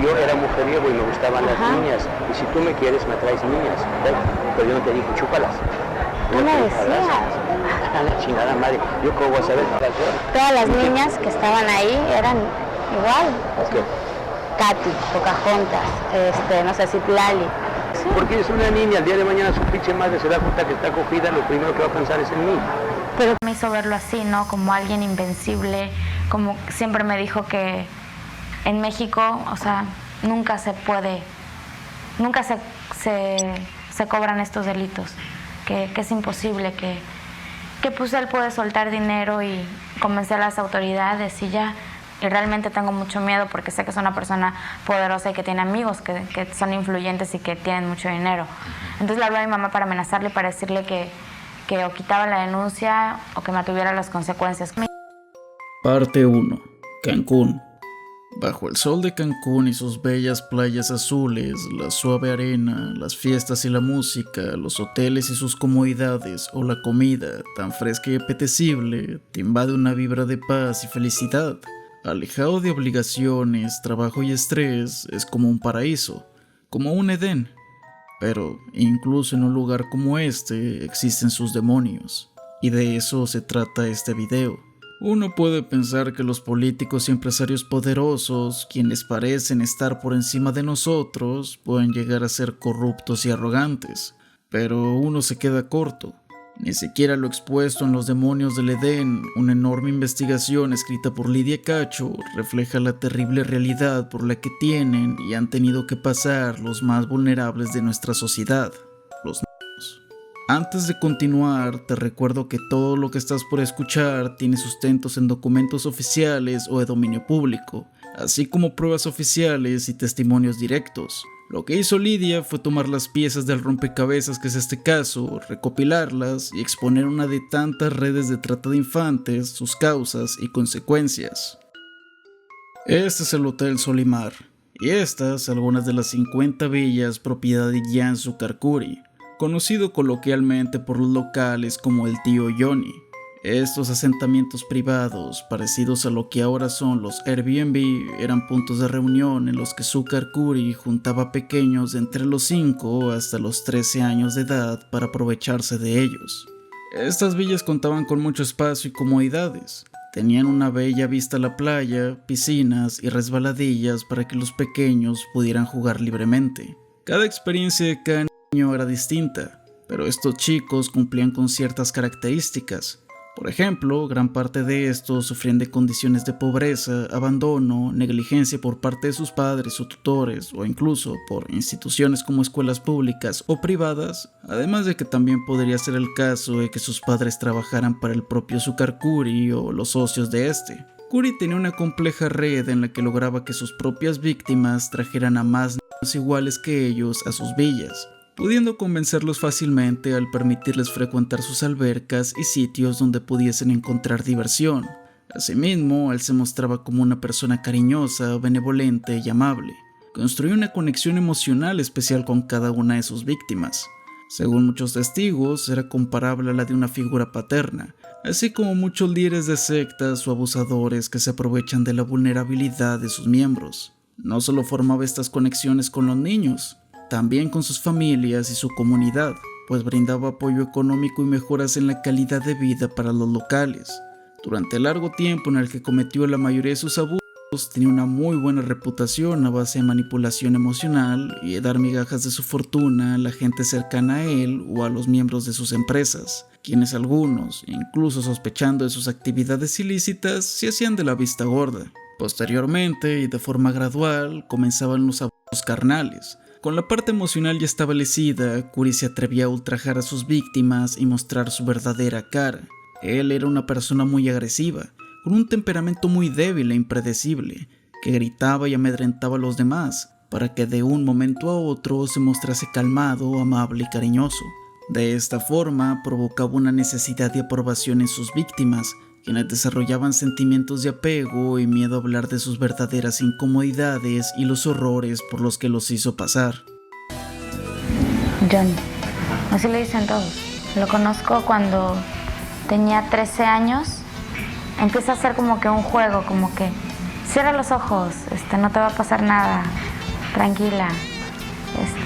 yo era mujeriego y me gustaban las niñas. Y si tú me quieres, me traes niñas. Pero yo no te dije, chúpalas. No me decías. La chingada madre. Yo cómo voy a saber. Todas las niñas que estaban ahí eran igual. Okay. Katy, Pocahontas, no sé, Citlali. Sí. Porque es una niña, el día de mañana su pinche madre se da cuenta que está cogida, lo primero que va a pensar es en mí. Pero me hizo verlo así, ¿no? Como alguien invencible, como siempre me dijo que en México, o sea, nunca se cobran estos delitos, que es imposible, que pues él puede soltar dinero y convencer a las autoridades y ya. Y realmente tengo mucho miedo porque sé que es una persona poderosa y que tiene amigos que son influyentes y que tienen mucho dinero. Entonces le hablé a mi mamá para amenazarle y para decirle que o quitaba la denuncia o que me atuviera las consecuencias. Parte 1. Cancún. Bajo el sol de Cancún y sus bellas playas azules, la suave arena, las fiestas y la música, los hoteles y sus comodidades o la comida tan fresca y apetecible, te invade una vibra de paz y felicidad. Alejado de obligaciones, trabajo y estrés, es como un paraíso, como un Edén. Pero incluso en un lugar como este existen sus demonios, y de eso se trata este video. Uno puede pensar que los políticos y empresarios poderosos, quienes parecen estar por encima de nosotros, pueden llegar a ser corruptos y arrogantes, pero uno se queda corto. Ni siquiera lo expuesto en Los demonios del Edén, una enorme investigación escrita por Lidia Cacho, refleja la terrible realidad por la que tienen y han tenido que pasar los más vulnerables de nuestra sociedad, los niños. Antes de continuar, te recuerdo que todo lo que estás por escuchar tiene sustentos en documentos oficiales o de dominio público, así como pruebas oficiales y testimonios directos. Lo que hizo Lidia fue tomar las piezas del rompecabezas que es este caso, recopilarlas y exponer una de tantas redes de trata de infantes, sus causas y consecuencias. Este es el Hotel Solimar, y estas algunas de las 50 villas propiedad de Jansu Karkuri, conocido coloquialmente por los locales como el tío Johnny. Estos asentamientos privados, parecidos a lo que ahora son los Airbnb, eran puntos de reunión en los que Su Karkuri juntaba pequeños de entre los 5 hasta los 13 años de edad para aprovecharse de ellos. Estas villas contaban con mucho espacio y comodidades. Tenían una bella vista a la playa, piscinas y resbaladillas para que los pequeños pudieran jugar libremente. Cada experiencia de cada niño era distinta, pero estos chicos cumplían con ciertas características. Por ejemplo, gran parte de estos sufrían de condiciones de pobreza, abandono, negligencia por parte de sus padres o tutores, o incluso por instituciones como escuelas públicas o privadas, además de que también podría ser el caso de que sus padres trabajaran para el propio Su Karkuri o los socios de este. Kuri tenía una compleja red en la que lograba que sus propias víctimas trajeran a más niños iguales que ellos a sus villas, pudiendo convencerlos fácilmente al permitirles frecuentar sus albercas y sitios donde pudiesen encontrar diversión. Asimismo, él se mostraba como una persona cariñosa, benevolente y amable. Construía una conexión emocional especial con cada una de sus víctimas. Según muchos testigos, era comparable a la de una figura paterna, así como muchos líderes de sectas o abusadores que se aprovechan de la vulnerabilidad de sus miembros. No solo formaba estas conexiones con los niños, también con sus familias y su comunidad, pues brindaba apoyo económico y mejoras en la calidad de vida para los locales. Durante el largo tiempo en el que cometió la mayoría de sus abusos, tenía una muy buena reputación a base de manipulación emocional y de dar migajas de su fortuna a la gente cercana a él o a los miembros de sus empresas, quienes algunos, incluso sospechando de sus actividades ilícitas, se hacían de la vista gorda. Posteriormente, y de forma gradual, comenzaban los abusos carnales. Con la parte emocional ya establecida, Kuri se atrevía a ultrajar a sus víctimas y mostrar su verdadera cara. Él era una persona muy agresiva, con un temperamento muy débil e impredecible, que gritaba y amedrentaba a los demás, para que de un momento a otro se mostrase calmado, amable y cariñoso. De esta forma, provocaba una necesidad de aprobación en sus víctimas, quienes desarrollaban sentimientos de apego y miedo a hablar de sus verdaderas incomodidades y los horrores por los que los hizo pasar. John, así le dicen todos. Lo conozco cuando tenía 13 años. Empieza a ser como que un juego, como que cierra los ojos, no te va a pasar nada. tranquila.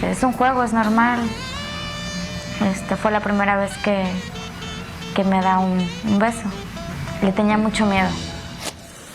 Es un juego, es normal. Fue la primera vez que me da un beso. Le tenía mucho miedo.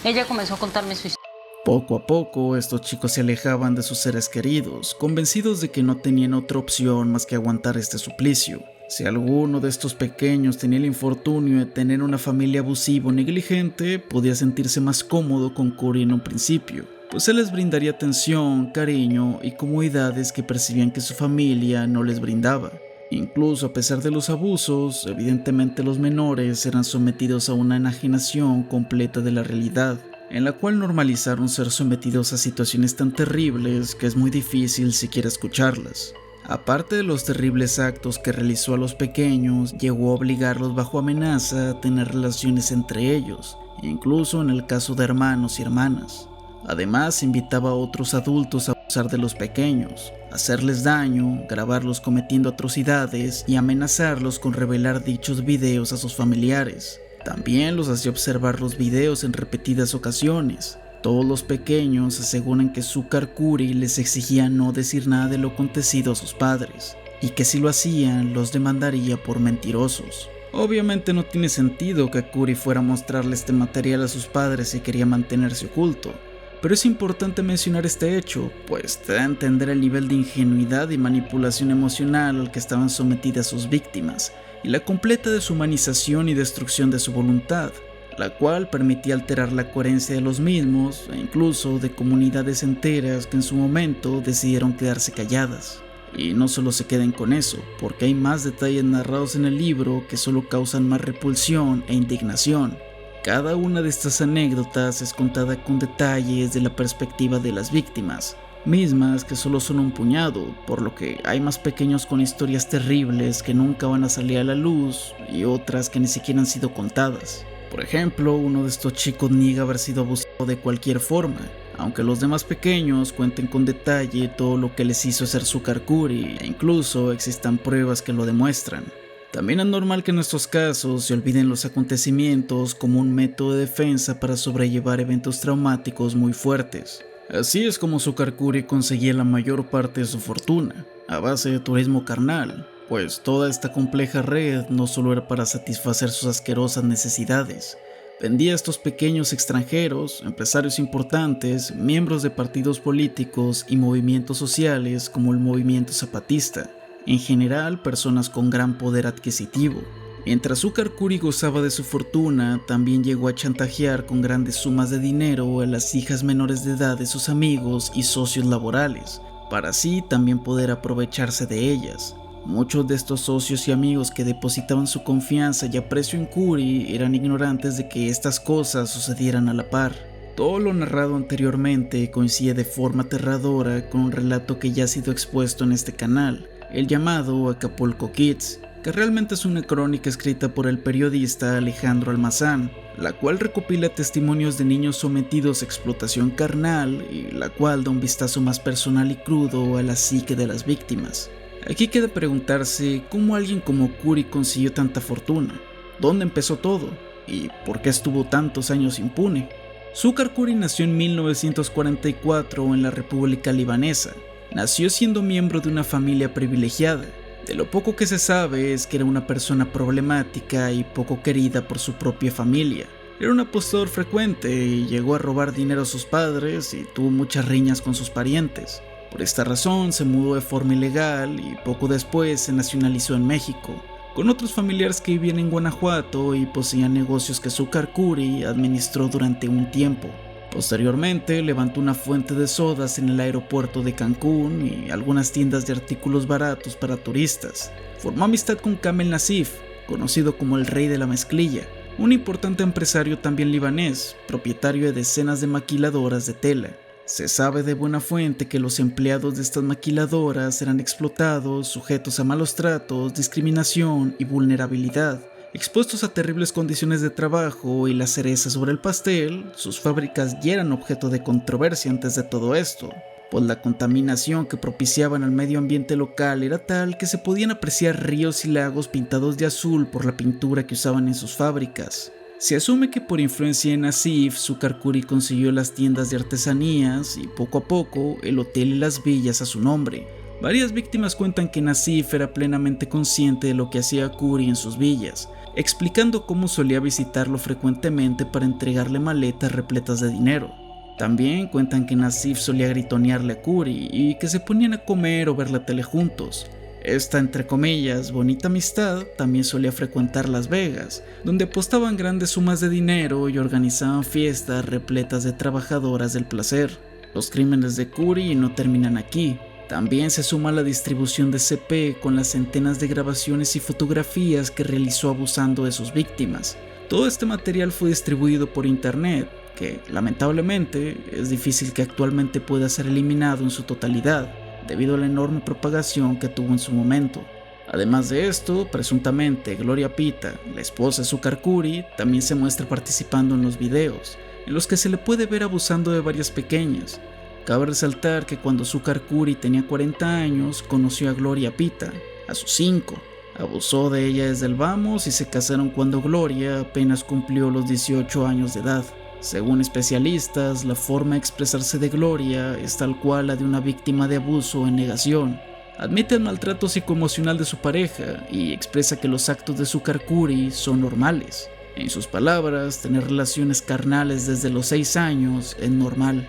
Ella comenzó a contarme su historia. Poco a poco, estos chicos se alejaban de sus seres queridos, convencidos de que no tenían otra opción más que aguantar este suplicio. Si alguno de estos pequeños tenía el infortunio de tener una familia abusiva o negligente, podía sentirse más cómodo con Curi en un principio, pues él les brindaría atención, cariño y comodidades que percibían que su familia no les brindaba. Incluso a pesar de los abusos, evidentemente los menores eran sometidos a una enajenación completa de la realidad, en la cual normalizaron ser sometidos a situaciones tan terribles que es muy difícil siquiera escucharlas. Aparte de los terribles actos que realizó a los pequeños, llegó a obligarlos bajo amenaza a tener relaciones entre ellos, incluso en el caso de hermanos y hermanas. Además, invitaba a otros adultos a abusar de los pequeños, hacerles daño, grabarlos cometiendo atrocidades y amenazarlos con revelar dichos videos a sus familiares. También los hacía observar los videos en repetidas ocasiones. Todos los pequeños aseguran que Sukar Curi les exigía no decir nada de lo acontecido a sus padres, y que si lo hacían los demandaría por mentirosos. Obviamente no tiene sentido que Curi fuera a mostrarle este material a sus padres si quería mantenerse oculto, pero es importante mencionar este hecho, pues te da a entender el nivel de ingenuidad y manipulación emocional al que estaban sometidas sus víctimas, y la completa deshumanización y destrucción de su voluntad, la cual permitía alterar la coherencia de los mismos e incluso de comunidades enteras que en su momento decidieron quedarse calladas. Y no solo se queden con eso, porque hay más detalles narrados en el libro que solo causan más repulsión e indignación. Cada una de estas anécdotas es contada con detalles de la perspectiva de las víctimas, mismas que solo son un puñado, por lo que hay más pequeños con historias terribles que nunca van a salir a la luz y otras que ni siquiera han sido contadas. Por ejemplo, uno de estos chicos niega haber sido abusado de cualquier forma, aunque los demás pequeños cuenten con detalle todo lo que les hizo ser Sukar Curi e incluso existan pruebas que lo demuestran. También es normal que en estos casos se olviden los acontecimientos como un método de defensa para sobrellevar eventos traumáticos muy fuertes. Así es como Sukar Curi conseguía la mayor parte de su fortuna, a base de turismo carnal, pues toda esta compleja red no solo era para satisfacer sus asquerosas necesidades. Vendía a estos pequeños extranjeros, empresarios importantes, miembros de partidos políticos y movimientos sociales como el movimiento zapatista, en general personas con gran poder adquisitivo. Mientras Sukar Curi gozaba de su fortuna, también llegó a chantajear con grandes sumas de dinero a las hijas menores de edad de sus amigos y socios laborales, para así también poder aprovecharse de ellas. Muchos de estos socios y amigos que depositaban su confianza y aprecio en Curi eran ignorantes de que estas cosas sucedieran a la par. Todo lo narrado anteriormente coincide de forma aterradora con un relato que ya ha sido expuesto en este canal, el llamado Acapulco Kids, que realmente es una crónica escrita por el periodista Alejandro Almazán, la cual recopila testimonios de niños sometidos a explotación carnal y la cual da un vistazo más personal y crudo a la psique de las víctimas. Aquí queda preguntarse cómo alguien como Curi consiguió tanta fortuna, dónde empezó todo y por qué estuvo tantos años impune. Sukar Curi nació en 1944 en la República Libanesa. Nació siendo miembro de una familia privilegiada. De lo poco que se sabe es que era una persona problemática y poco querida por su propia familia. Era un apostador frecuente y llegó a robar dinero a sus padres y tuvo muchas riñas con sus parientes. Por esta razón se mudó de forma ilegal y poco después se nacionalizó en México, con otros familiares que vivían en Guanajuato y poseían negocios que Sukar Curi administró durante un tiempo. Posteriormente levantó una fuente de sodas en el aeropuerto de Cancún y algunas tiendas de artículos baratos para turistas. Formó amistad con Kamel Nassif, conocido como el rey de la mezclilla, un importante empresario también libanés, propietario de decenas de maquiladoras de tela. Se sabe de buena fuente que los empleados de estas maquiladoras eran explotados, sujetos a malos tratos, discriminación y vulnerabilidad. Expuestos a terribles condiciones de trabajo y la cereza sobre el pastel, sus fábricas ya eran objeto de controversia antes de todo esto, pues la contaminación que propiciaban al medio ambiente local era tal que se podían apreciar ríos y lagos pintados de azul por la pintura que usaban en sus fábricas. Se asume que por influencia de Nassif, Succar-Kuri consiguió las tiendas de artesanías y poco a poco el hotel y las villas a su nombre. Varias víctimas cuentan que Nassif era plenamente consciente de lo que hacía Kuri en sus villas, explicando cómo solía visitarlo frecuentemente para entregarle maletas repletas de dinero. También cuentan que Nassif solía gritonearle a Kuri y que se ponían a comer o ver la tele juntos. Esta, entre comillas, bonita amistad también solía frecuentar Las Vegas, donde apostaban grandes sumas de dinero y organizaban fiestas repletas de trabajadoras del placer. Los crímenes de Kuri no terminan aquí. También se suma la distribución de CP con las centenas de grabaciones y fotografías que realizó abusando de sus víctimas. Todo este material fue distribuido por internet, que lamentablemente es difícil que actualmente pueda ser eliminado en su totalidad, debido a la enorme propagación que tuvo en su momento. Además de esto, presuntamente Gloria Pita, la esposa de Succar-Kuri, también se muestra participando en los videos, en los que se le puede ver abusando de varias pequeñas. Cabe resaltar que cuando Succar-Kuri tenía 40 años, conoció a Gloria Pita, a sus 5. Abusó de ella desde el vamos y se casaron cuando Gloria apenas cumplió los 18 años de edad. Según especialistas, la forma de expresarse de Gloria es tal cual la de una víctima de abuso en negación. Admite el maltrato psicoemocional de su pareja y expresa que los actos de Succar-Kuri son normales. En sus palabras, tener relaciones carnales desde los 6 años es normal.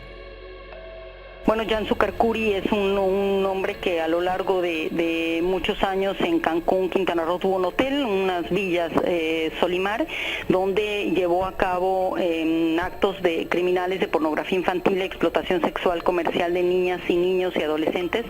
Bueno, Jan Succar-Kuri es un hombre que a lo largo de muchos años en Cancún, Quintana Roo, tuvo un hotel, unas villas Solimar, donde llevó a cabo actos de criminales de pornografía infantil, explotación sexual comercial de niñas y niños y adolescentes.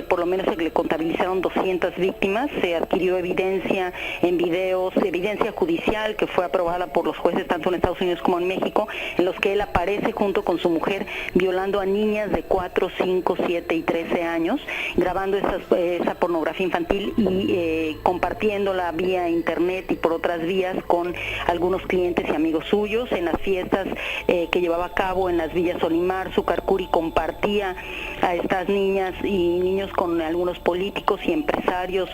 Por lo menos se le contabilizaron 200 víctimas, se adquirió evidencia en videos, evidencia judicial que fue aprobada por los jueces tanto en Estados Unidos como en México, en los que él aparece junto con su mujer violando a niñas de 4, 5, 7 y 13 años, grabando esa pornografía infantil y compartiéndola vía internet y por otras vías con algunos clientes y amigos suyos. En las fiestas que llevaba a cabo en las villas Solimar, Succar-Kuri compartía a estas niñas y niños con algunos políticos y empresarios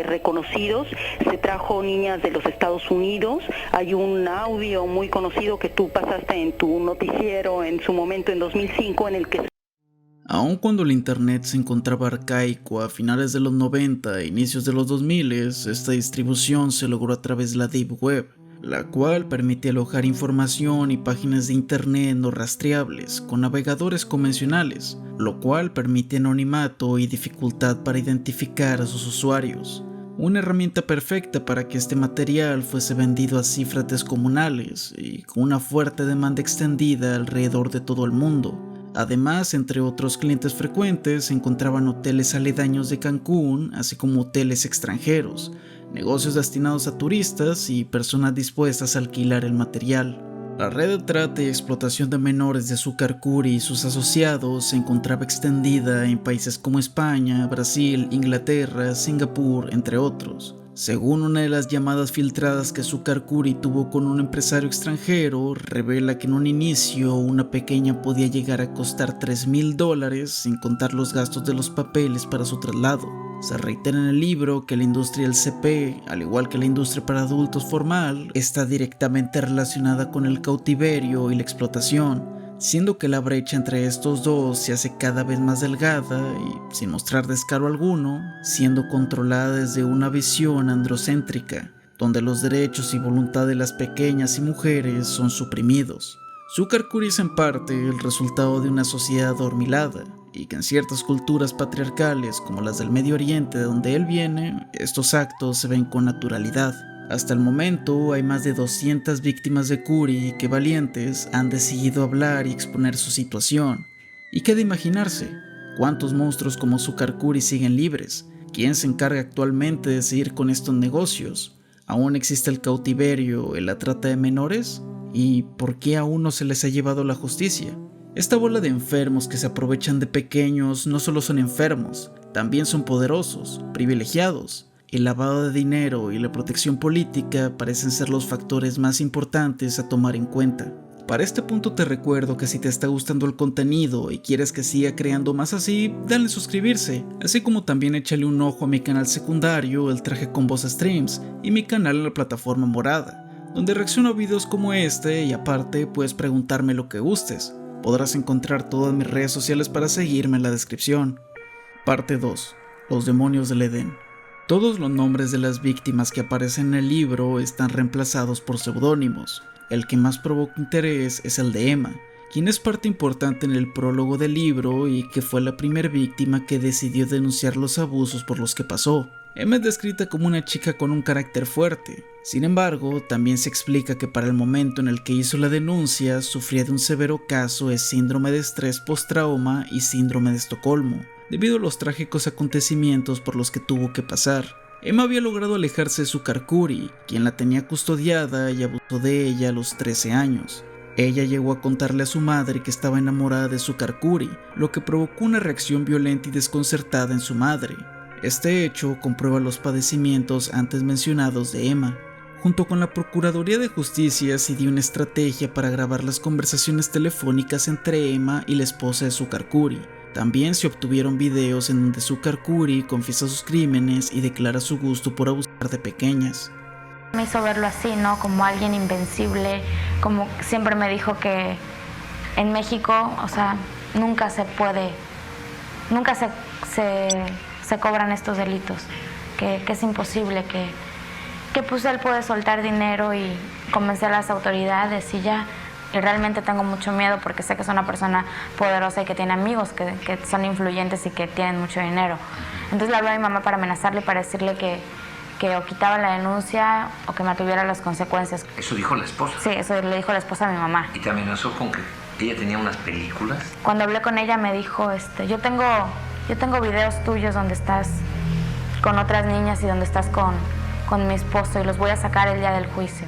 reconocidos. Se trajo niñas de los Estados Unidos. Hay un audio muy conocido que tú pasaste en tu noticiero en su momento en 2005 en el que... Aun cuando el internet se encontraba arcaico a finales de los 90 e inicios de los 2000, esta distribución se logró a través de la Deep Web, la cual permite alojar información y páginas de internet no rastreables con navegadores convencionales, lo cual permite anonimato y dificultad para identificar a sus usuarios. Una herramienta perfecta para que este material fuese vendido a cifras descomunales y con una fuerte demanda extendida alrededor de todo el mundo. Además, entre otros clientes frecuentes se encontraban hoteles aledaños de Cancún, así como hoteles extranjeros, negocios destinados a turistas y personas dispuestas a alquilar el material. La red de trata y explotación de menores de Succar-Kuri y sus asociados se encontraba extendida en países como España, Brasil, Inglaterra, Singapur, entre otros. Según una de las llamadas filtradas que Succar-Kuri tuvo con un empresario extranjero, revela que en un inicio una pequeña podía llegar a costar $3,000 sin contar los gastos de los papeles para su traslado. Se reitera en el libro que la industria del CP, al igual que la industria para adultos formal, está directamente relacionada con el cautiverio y la explotación, siendo que la brecha entre estos dos se hace cada vez más delgada y, sin mostrar descaro alguno, siendo controlada desde una visión androcéntrica, donde los derechos y voluntad de las pequeñas y mujeres son suprimidos. Succar-Kuri es en parte el resultado de una sociedad adormilada, y que en ciertas culturas patriarcales como las del Medio Oriente de donde él viene, estos actos se ven con naturalidad. Hasta el momento hay más de 200 víctimas de Kuri que valientes han decidido hablar y exponer su situación. ¿Y qué de imaginarse? ¿Cuántos monstruos como Succar-Kuri siguen libres? ¿Quién se encarga actualmente de seguir con estos negocios? ¿Aún existe el cautiverio y la trata de menores? ¿Y por qué aún no se les ha llevado la justicia? Esta bola de enfermos que se aprovechan de pequeños no solo son enfermos, también son poderosos, privilegiados. El lavado de dinero y la protección política parecen ser los factores más importantes a tomar en cuenta. Para este punto te recuerdo que si te está gustando el contenido y quieres que siga creando más así, dale suscribirse, así como también échale un ojo a mi canal secundario, El Traje con Voz Streams, y mi canal en la plataforma morada, donde reacciono a videos como este y aparte puedes preguntarme lo que gustes. Podrás encontrar todas mis redes sociales para seguirme en la descripción. Parte 2. Los demonios del Edén. Todos los nombres de las víctimas que aparecen en el libro están reemplazados por seudónimos. El que más provoca interés es el de Emma, quien es parte importante en el prólogo del libro y que fue la primera víctima que decidió denunciar los abusos por los que pasó. Emma es descrita como una chica con un carácter fuerte. Sin embargo, también se explica que para el momento en el que hizo la denuncia sufría de un severo caso de síndrome de estrés postrauma y síndrome de Estocolmo, debido a los trágicos acontecimientos por los que tuvo que pasar. Emma había logrado alejarse de su Karkuri, quien la tenía custodiada y abusó de ella a los 13 años. Ella llegó a contarle a su madre que estaba enamorada de su Karkuri, lo que provocó una reacción violenta y desconcertada en su madre. Este hecho comprueba los padecimientos antes mencionados de Emma. Junto con la Procuraduría de Justicia se dio una estrategia para grabar las conversaciones telefónicas entre Emma y la esposa de su Karkuri. También se obtuvieron videos en donde su Karkuri confiesa sus crímenes y declara su gusto por abusar de pequeñas. Me hizo verlo así, ¿no? Como alguien invencible, como siempre me dijo que en México, o sea, nunca se cobran estos delitos, que es imposible, que pues él puede soltar dinero y convencer a las autoridades y ya. Y realmente tengo mucho miedo porque sé que es una persona poderosa y que tiene amigos que son influyentes y que tienen mucho dinero. Entonces le hablé a mi mamá para amenazarle y para decirle que o quitaba la denuncia o que me tuviera las consecuencias. ¿Eso dijo la esposa? Sí, eso le dijo la esposa a mi mamá. ¿Y te amenazó con que ella tenía unas películas? Cuando hablé con ella me dijo, yo tengo videos tuyos donde estás con otras niñas y donde estás con mi esposo y los voy a sacar el día del juicio.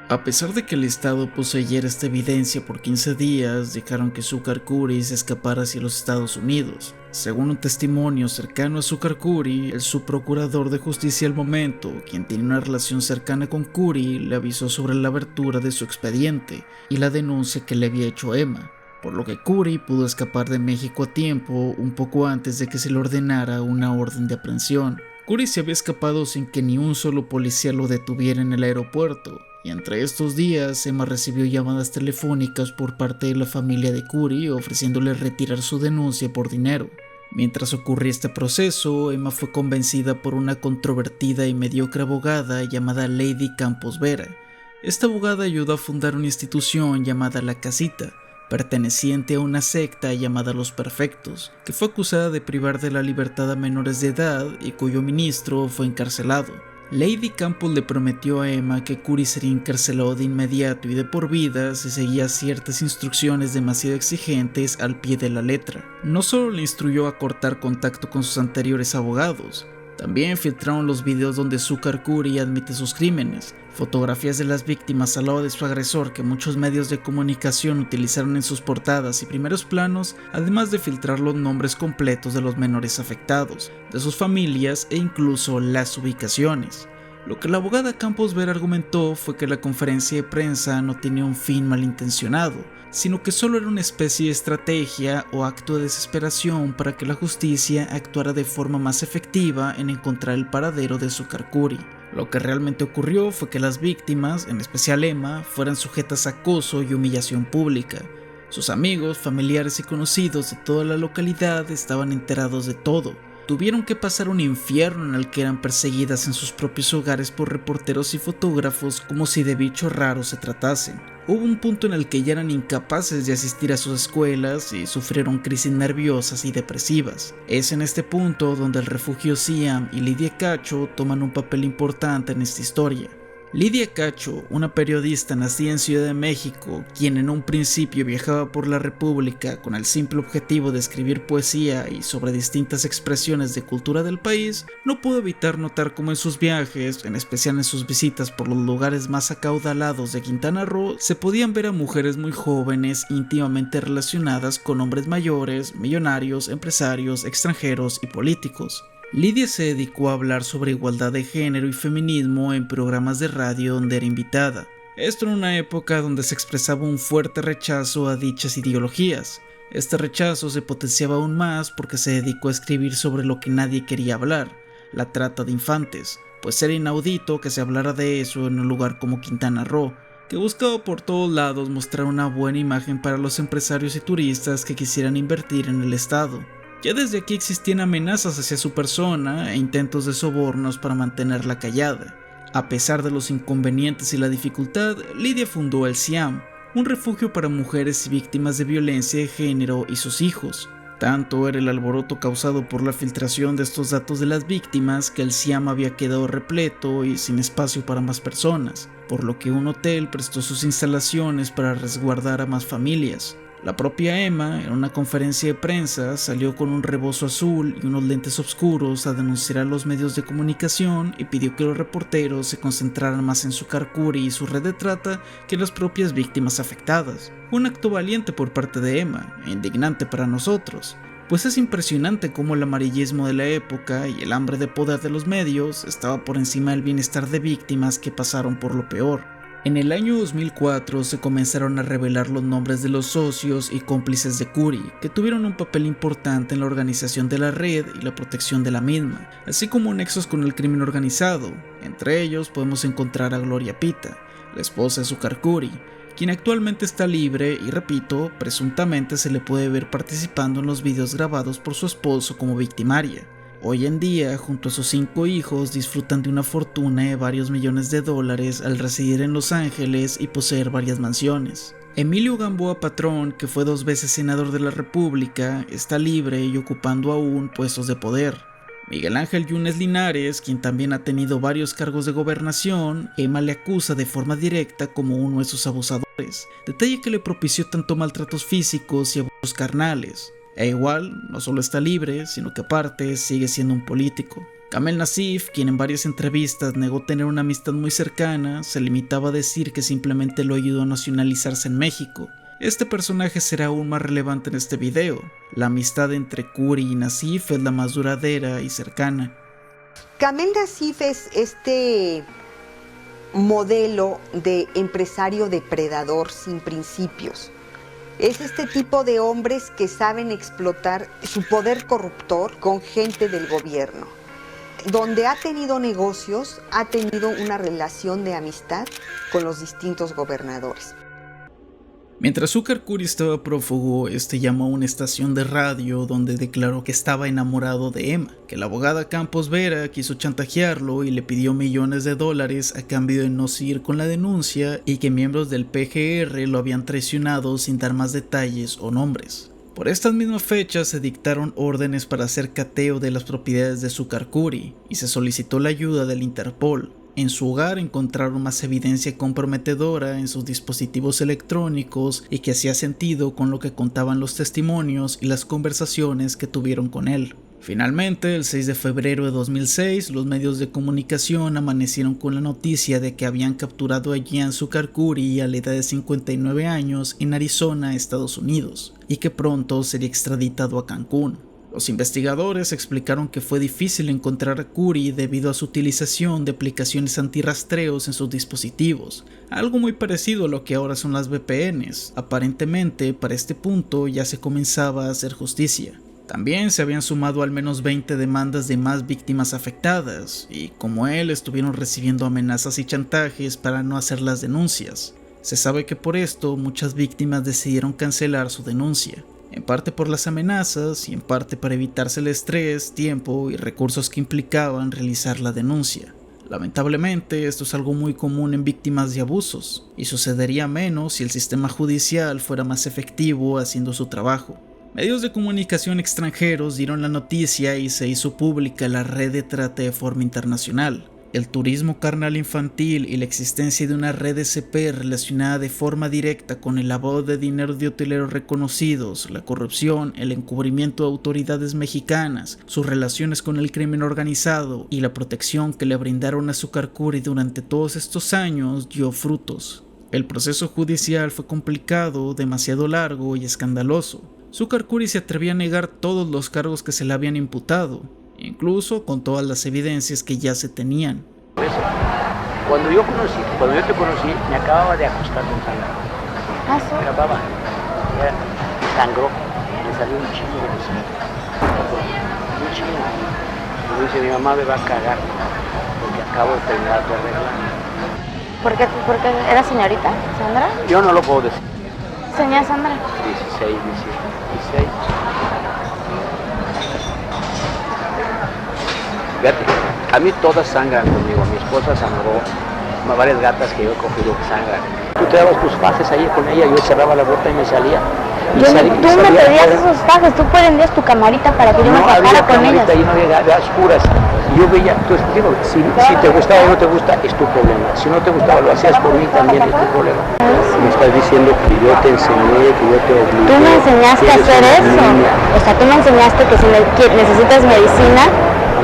A pesar de que el Estado poseyera esta evidencia por 15 días, dejaron que su Karkuri se escapara hacia los Estados Unidos. Según un testimonio cercano a su Karkuri, el subprocurador de justicia al momento, quien tiene una relación cercana con Kuri, le avisó sobre la abertura de su expediente y la denuncia que le había hecho Emma, por lo que Kuri pudo escapar de México a tiempo, un poco antes de que se le ordenara una orden de aprehensión. Kuri se había escapado sin que ni un solo policía lo detuviera en el aeropuerto. Y entre estos días, Emma recibió llamadas telefónicas por parte de la familia de Kuri ofreciéndole retirar su denuncia por dinero. Mientras ocurría este proceso, Emma fue convencida por una controvertida y mediocre abogada llamada Lady Campos Vera. Esta abogada ayudó a fundar una institución llamada La Casita, perteneciente a una secta llamada Los Perfectos, que fue acusada de privar de la libertad a menores de edad y cuyo ministro fue encarcelado. Lady Campos le prometió a Emma que Kuri sería encarcelado de inmediato y de por vida si seguía ciertas instrucciones demasiado exigentes al pie de la letra. No solo le instruyó a cortar contacto con sus anteriores abogados, también filtraron los videos donde su Karkuri admite sus crímenes, fotografías de las víctimas al lado de su agresor que muchos medios de comunicación utilizaron en sus portadas y primeros planos, además de filtrar los nombres completos de los menores afectados, de sus familias e incluso las ubicaciones. Lo que la abogada Campos Vera argumentó fue que la conferencia de prensa no tenía un fin malintencionado, sino que solo era una especie de estrategia o acto de desesperación para que la justicia actuara de forma más efectiva en encontrar el paradero de su Karkuri. Lo que realmente ocurrió fue que las víctimas, en especial Emma, fueran sujetas a acoso y humillación pública. Sus amigos, familiares y conocidos de toda la localidad estaban enterados de todo. Tuvieron que pasar un infierno en el que eran perseguidas en sus propios hogares por reporteros y fotógrafos como si de bichos raros se tratasen. Hubo un punto en el que ya eran incapaces de asistir a sus escuelas y sufrieron crisis nerviosas y depresivas. Es en este punto donde el refugio Siam y Lidia Cacho toman un papel importante en esta historia. Lidia Cacho, una periodista nacida en Ciudad de México, quien en un principio viajaba por la República con el simple objetivo de escribir poesía y sobre distintas expresiones de cultura del país, no pudo evitar notar cómo en sus viajes, en especial en sus visitas por los lugares más acaudalados de Quintana Roo, se podían ver a mujeres muy jóvenes íntimamente relacionadas con hombres mayores, millonarios, empresarios, extranjeros y políticos. Lidia se dedicó a hablar sobre igualdad de género y feminismo en programas de radio donde era invitada. Esto en una época donde se expresaba un fuerte rechazo a dichas ideologías. Este rechazo se potenciaba aún más porque se dedicó a escribir sobre lo que nadie quería hablar, la trata de infantes. pues era inaudito que se hablara de eso en un lugar como Quintana Roo, que buscaba por todos lados mostrar una buena imagen para los empresarios y turistas que quisieran invertir en el estado. Ya desde aquí existían amenazas hacia su persona e intentos de sobornos para mantenerla callada. A pesar de los inconvenientes y la dificultad, Lidia fundó el CIAM, un refugio para mujeres y víctimas de violencia de género y sus hijos. Tanto era el alboroto causado por la filtración de estos datos de las víctimas que el CIAM había quedado repleto y sin espacio para más personas, por lo que un hotel prestó sus instalaciones para resguardar a más familias. La propia Emma, en una conferencia de prensa, salió con un rebozo azul y unos lentes oscuros a denunciar a los medios de comunicación y pidió que los reporteros se concentraran más en su Karkuri y su red de trata que en las propias víctimas afectadas. Un acto valiente por parte de Emma e indignante para nosotros, pues es impresionante cómo el amarillismo de la época y el hambre de poder de los medios estaba por encima del bienestar de víctimas que pasaron por lo peor. En el año 2004 se comenzaron a revelar los nombres de los socios y cómplices de Kuri, que tuvieron un papel importante en la organización de la red y la protección de la misma, así como nexos con el crimen organizado. Entre ellos podemos encontrar a Gloria Pita, la esposa de Sukar Kuri, quien actualmente está libre y, repito, presuntamente se le puede ver participando en los videos grabados por su esposo como victimaria. Hoy en día, junto a sus 5 hijos, disfrutan de una fortuna de varios millones de dólares al residir en Los Ángeles y poseer varias mansiones. Emilio Gamboa Patrón, que fue 2 veces senador de la República, está libre y ocupando aún puestos de poder. Miguel Ángel Yunes Linares, quien también ha tenido varios cargos de gobernación, Emma le acusa de forma directa como uno de sus abusadores, detalle que le propició tanto maltratos físicos y abusos carnales. E igual, no solo está libre, sino que aparte sigue siendo un político. Kamel Nasif, quien en varias entrevistas negó tener una amistad muy cercana, se limitaba a decir que simplemente lo ayudó a nacionalizarse en México. Este personaje será aún más relevante en este video. La amistad entre Kuri y Nasif es la más duradera y cercana. Kamel Nasif es este modelo de empresario depredador sin principios. Es este tipo de hombres que saben explotar su poder corruptor con gente del gobierno. Donde ha tenido negocios, ha tenido una relación de amistad con los distintos gobernadores. Mientras Sukar Kuri estaba prófugo, llamó a una estación de radio donde declaró que estaba enamorado de Emma, que la abogada Campos Vera quiso chantajearlo y le pidió millones de dólares a cambio de no seguir con la denuncia y que miembros del PGR lo habían traicionado sin dar más detalles o nombres. Por estas mismas fechas se dictaron órdenes para hacer cateo de las propiedades de Sukar Kuri y se solicitó la ayuda del Interpol. En su hogar encontraron más evidencia comprometedora en sus dispositivos electrónicos y que hacía sentido con lo que contaban los testimonios y las conversaciones que tuvieron con él. Finalmente, el 6 de febrero de 2006, los medios de comunicación amanecieron con la noticia de que habían capturado a Gian Sukar Kuri a la edad de 59 años en Arizona, Estados Unidos, y que pronto sería extraditado a Cancún. Los investigadores explicaron que fue difícil encontrar a Kuri debido a su utilización de aplicaciones antirrastreos en sus dispositivos, algo muy parecido a lo que ahora son las VPNs. Aparentemente, para este punto ya se comenzaba a hacer justicia. También se habían sumado al menos 20 demandas de más víctimas afectadas, y como él estuvieron recibiendo amenazas y chantajes para no hacer las denuncias. Se sabe que por esto muchas víctimas decidieron cancelar su denuncia. En parte por las amenazas y en parte para evitarse el estrés, tiempo y recursos que implicaban realizar la denuncia. Lamentablemente, esto es algo muy común en víctimas de abusos, y sucedería menos si el sistema judicial fuera más efectivo haciendo su trabajo. Medios de comunicación extranjeros dieron la noticia y se hizo pública la red de trata de forma internacional. El turismo carnal infantil y la existencia de una red SP relacionada de forma directa con el lavado de dinero de hoteleros reconocidos, la corrupción, el encubrimiento de autoridades mexicanas, sus relaciones con el crimen organizado y la protección que le brindaron a Sukar Kuri durante todos estos años dio frutos. El proceso judicial fue complicado, demasiado largo y escandaloso. Sukar Kuri se atrevía a negar todos los cargos que se le habían imputado, incluso con todas las evidencias que ya se tenían. Cuando yo te conocí, me acababa de acostar con Salado. Ah, sí. Me acababa, ya sangró, me salió un chingo de sangre. Un chingo. Y dice, mi mamá me va a cagar, porque acabo de terminar de arreglar. ¿Por qué era señorita Sandra? Yo no lo puedo decir. Señora Sandra. 16, 17, 16. Fíjate, a mí todas sangran conmigo. Mi esposa sangró, varias gatas que yo he cogido que sangran. Tú te dabas tus fajes ahí con ella, yo cerraba la puerta y me salía. Tú me pedías esos fajes, tú prendías tu camarita para que yo me fajara con ellas. Y no había oscuras. Yo veía, digo, si te gustaba o no te gusta, es tu problema. Si no te gustaba, lo hacías por mí, también es tu problema. Me estás diciendo que yo te enseñé, que yo te obligué. Tú me enseñaste a hacer eso. O sea, tú me enseñaste que si necesitas medicina,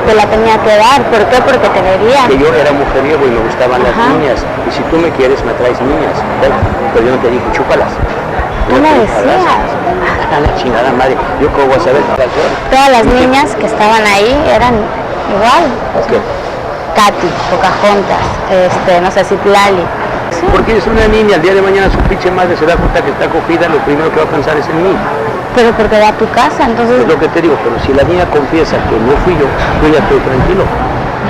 te la tenía que dar. ¿Por qué? Porque te vería. Que yo era mujeriego y me gustaban las niñas. Y si tú me quieres, me traes niñas. Pero yo no te dije, chúpalas. Tú me decías. A la chingada madre, yo cómo voy a saber. Todas las niñas que estaban ahí eran igual. Okay. Katy, Pocahontas, no sé, Citlali. Sí. Porque es una niña, el día de mañana su pinche madre se da cuenta que está cogida, lo primero que va a pensar es en mí. Pero porque va a tu casa, entonces... Es lo que te digo, pero si la niña confiesa que no fui yo ya estoy tranquilo.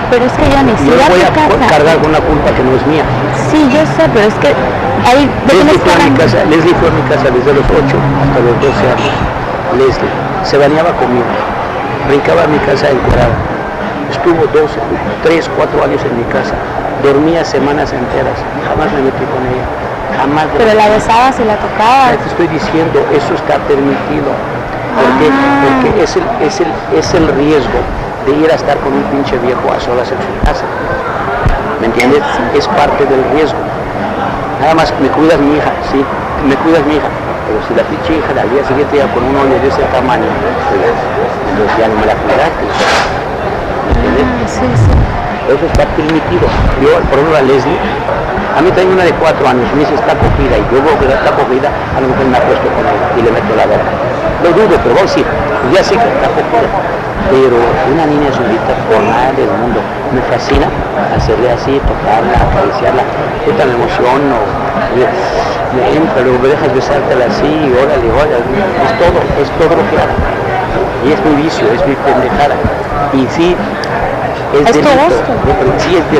Pero es que yo ni siquiera voy a cargar con una culpa que no es mía. Sí, yo sé, pero es que ahí... Leslie fue a mi casa desde los 8 hasta los 12 años. Leslie se bañaba conmigo, brincaba a mi casa encuerada. Estuvo 2, 3, 4 años en mi casa. Dormía semanas enteras. Jamás me metí con ella. Jamás. Pero la besabas y la tocabas. Ya te estoy diciendo, eso está permitido. Porque es el riesgo de ir a estar con un pinche viejo a solas en su casa. ¿Me entiendes? Sí. Es parte del riesgo. Nada más me cuidas mi hija, sí, me cuidas mi hija. Pero si la pinche hija al día siguiente ya con un hoyo de ese tamaño, pues ya no me la cuidaste. ¿Me entiendes? Sí, sí. Eso está permitido. Yo, por ejemplo, a Leslie, a mí tengo una de 4 años, me dice está cogida, y yo veo que está cogida, a lo mejor me acuesto con ella y le meto la verga. Lo dudo, pero voy a decir, ya sé que está cogida. Pero una niña solita, por nada del mundo, me fascina hacerle así, tocarla, acariciarla. Yo tan emociono, me entra, luego me dejas besártela así, órale, es todo lo que hago. Y es mi vicio, es mi pendejada. Y sí, es delito.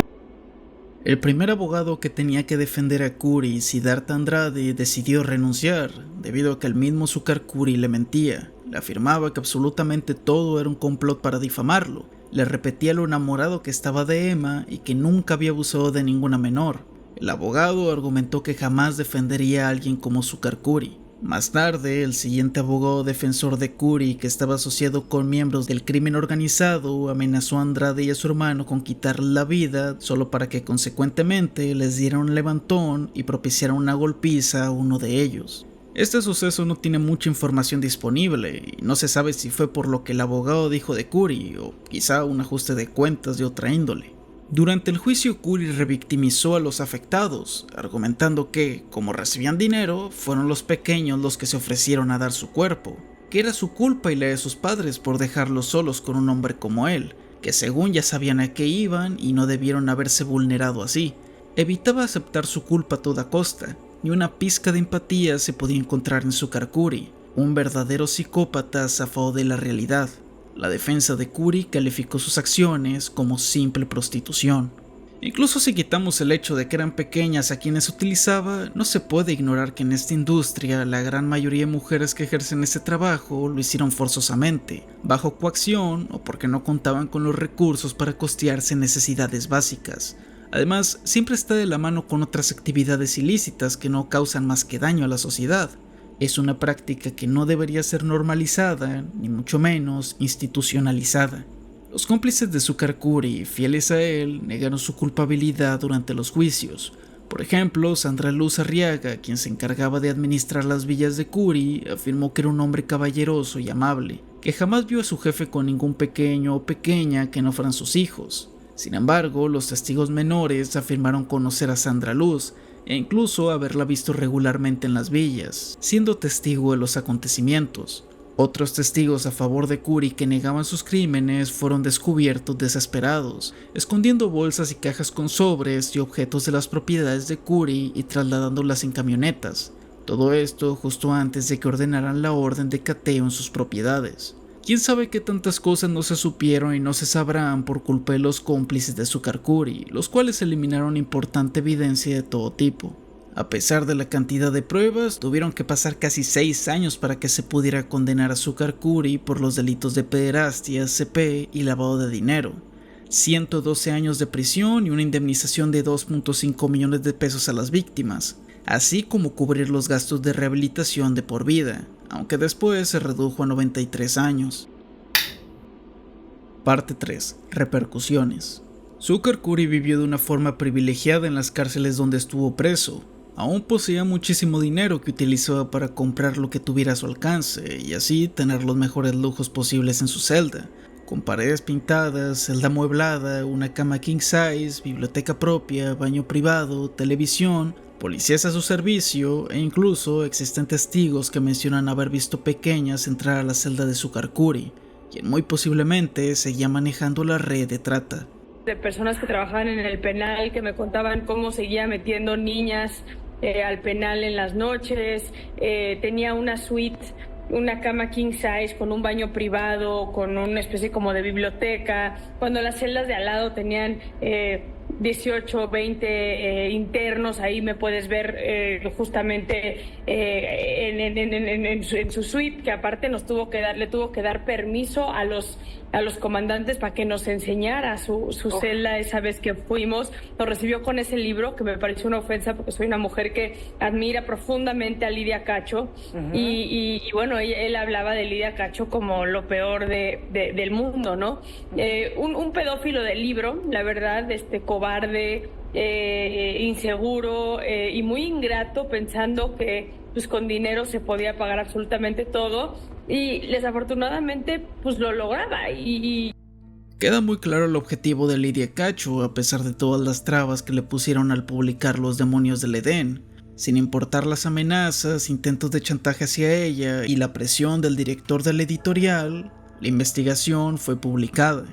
El primer abogado que tenía que defender a Curi, Siddhartha Andrade, decidió renunciar debido a que el mismo Sucar Curi le mentía. Le afirmaba que absolutamente todo era un complot para difamarlo. Le repetía lo enamorado que estaba de Emma y que nunca había abusado de ninguna menor. El abogado argumentó que jamás defendería a alguien como Sucar Curi. Más tarde, el siguiente abogado defensor de Curi, que estaba asociado con miembros del crimen organizado, amenazó a Andrade y a su hermano con quitarle la vida solo para que consecuentemente les dieran un levantón y propiciaran una golpiza a uno de ellos. Este suceso no tiene mucha información disponible y no se sabe si fue por lo que el abogado dijo de Curi o quizá un ajuste de cuentas de otra índole. Durante el juicio, Curi revictimizó a los afectados, argumentando que, como recibían dinero, fueron los pequeños los que se ofrecieron a dar su cuerpo, que era su culpa y la de sus padres por dejarlos solos con un hombre como él, que según ya sabían a qué iban y no debieron haberse vulnerado así. Evitaba aceptar su culpa a toda costa, ni una pizca de empatía se podía encontrar en Sucar Curi, un verdadero psicópata zafado de la realidad. La defensa de Curi calificó sus acciones como simple prostitución. Incluso si quitamos el hecho de que eran pequeñas a quienes utilizaba, no se puede ignorar que en esta industria la gran mayoría de mujeres que ejercen este trabajo lo hicieron forzosamente, bajo coacción o porque no contaban con los recursos para costearse necesidades básicas. Además, siempre está de la mano con otras actividades ilícitas que no causan más que daño a la sociedad. Es una práctica que no debería ser normalizada, ni mucho menos institucionalizada. Los cómplices de Sucar Curi, fieles a él, negaron su culpabilidad durante los juicios. Por ejemplo, Sandra Luz Arriaga, quien se encargaba de administrar las villas de Curi, afirmó que era un hombre caballeroso y amable, que jamás vio a su jefe con ningún pequeño o pequeña que no fueran sus hijos. Sin embargo, los testigos menores afirmaron conocer a Sandra Luz, e incluso haberla visto regularmente en las villas, siendo testigo de los acontecimientos. Otros testigos a favor de Curi que negaban sus crímenes fueron descubiertos desesperados, escondiendo bolsas y cajas con sobres y objetos de las propiedades de Curi y trasladándolas en camionetas. Todo esto justo antes de que ordenaran la orden de cateo en sus propiedades. Quién sabe qué tantas cosas no se supieron y no se sabrán por culpa de los cómplices de Succar-Kuri, los cuales eliminaron importante evidencia de todo tipo. A pesar de la cantidad de pruebas, tuvieron que pasar casi 6 años para que se pudiera condenar a Succar-Kuri por los delitos de pederastia, CP y lavado de dinero. 112 años de prisión y una indemnización de 2.5 millones de pesos a las víctimas, así como cubrir los gastos de rehabilitación de por vida, aunque después se redujo a 93 años. Parte 3. Repercusiones. Succar-Kuri vivió de una forma privilegiada en las cárceles donde estuvo preso. Aún poseía muchísimo dinero que utilizaba para comprar lo que tuviera a su alcance y así tener los mejores lujos posibles en su celda, con paredes pintadas, celda amueblada, una cama king size, biblioteca propia, baño privado, televisión, policías a su servicio e incluso existen testigos que mencionan haber visto pequeñas entrar a la celda de Succar-Kuri, quien muy posiblemente seguía manejando la red de trata. De personas que trabajaban en el penal que me contaban cómo seguía metiendo niñas al penal en las noches, tenía una suite, una cama king size con un baño privado, con una especie como de biblioteca, cuando las celdas de al lado tenían 18, 20 internos. Ahí me puedes ver justamente en su suite, que aparte le tuvo que dar permiso a los comandantes para que nos enseñara su celda. Esa vez que fuimos, nos recibió con ese libro que me pareció una ofensa porque soy una mujer que admira profundamente a Lidia Cacho. Y bueno, él hablaba de Lidia Cacho como lo peor del mundo, ¿no? Un pedófilo del libro, la verdad, cobarde, inseguro y muy ingrato, pensando que pues con dinero se podía pagar absolutamente todo, y desafortunadamente pues lo lograba. Queda muy claro el objetivo de Lidia Cacho, a pesar de todas las trabas que le pusieron al publicar Los demonios del Edén. Sin importar las amenazas, intentos de chantaje hacia ella y la presión del director de la editorial, la investigación fue publicada.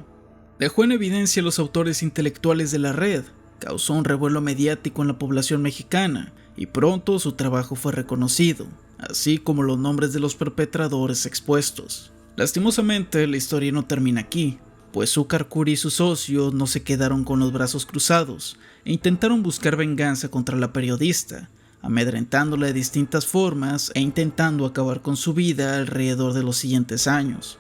Dejó en evidencia a los autores intelectuales de la red, causó un revuelo mediático en la población mexicana y pronto su trabajo fue reconocido, así como los nombres de los perpetradores expuestos. Lastimosamente, la historia no termina aquí, pues Succar-Kuri y sus socios no se quedaron con los brazos cruzados e intentaron buscar venganza contra la periodista, amedrentándola de distintas formas e intentando acabar con su vida alrededor de los siguientes años.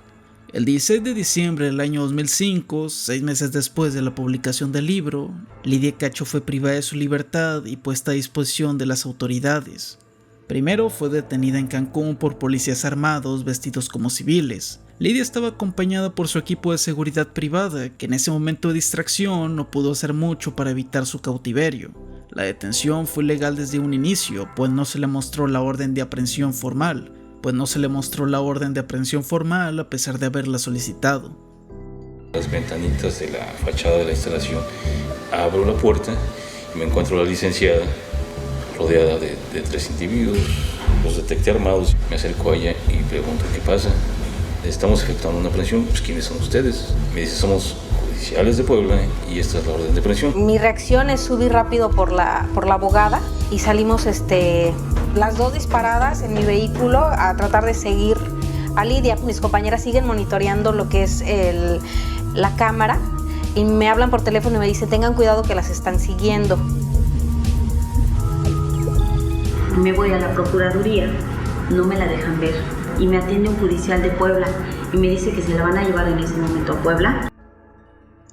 El 16 de diciembre del año 2005, 6 meses después de la publicación del libro, Lidia Cacho fue privada de su libertad y puesta a disposición de las autoridades. Primero fue detenida en Cancún por policías armados vestidos como civiles. Lidia estaba acompañada por su equipo de seguridad privada, que en ese momento de distracción no pudo hacer mucho para evitar su cautiverio. La detención fue ilegal desde un inicio, pues no se le mostró la orden de aprehensión formal, a pesar de haberla solicitado. Las ventanitas de la fachada de la instalación, abro la puerta y me encuentro a la licenciada rodeada de 3 individuos. Los detecté armados, me acerco a ella y pregunto qué pasa. Estamos efectuando una aprehensión. Pues, ¿quiénes son ustedes? Me dice, somos judiciales de Puebla y esta es la orden de aprehensión. Mi reacción es subir rápido por la abogada y salimos las dos disparadas en mi vehículo a tratar de seguir a Lidia. Mis compañeras siguen monitoreando lo que es la cámara y me hablan por teléfono y me dicen, tengan cuidado que las están siguiendo. Me voy a la Procuraduría, no me la dejan ver y me atiende un judicial de Puebla y me dice que se la van a llevar en ese momento a Puebla.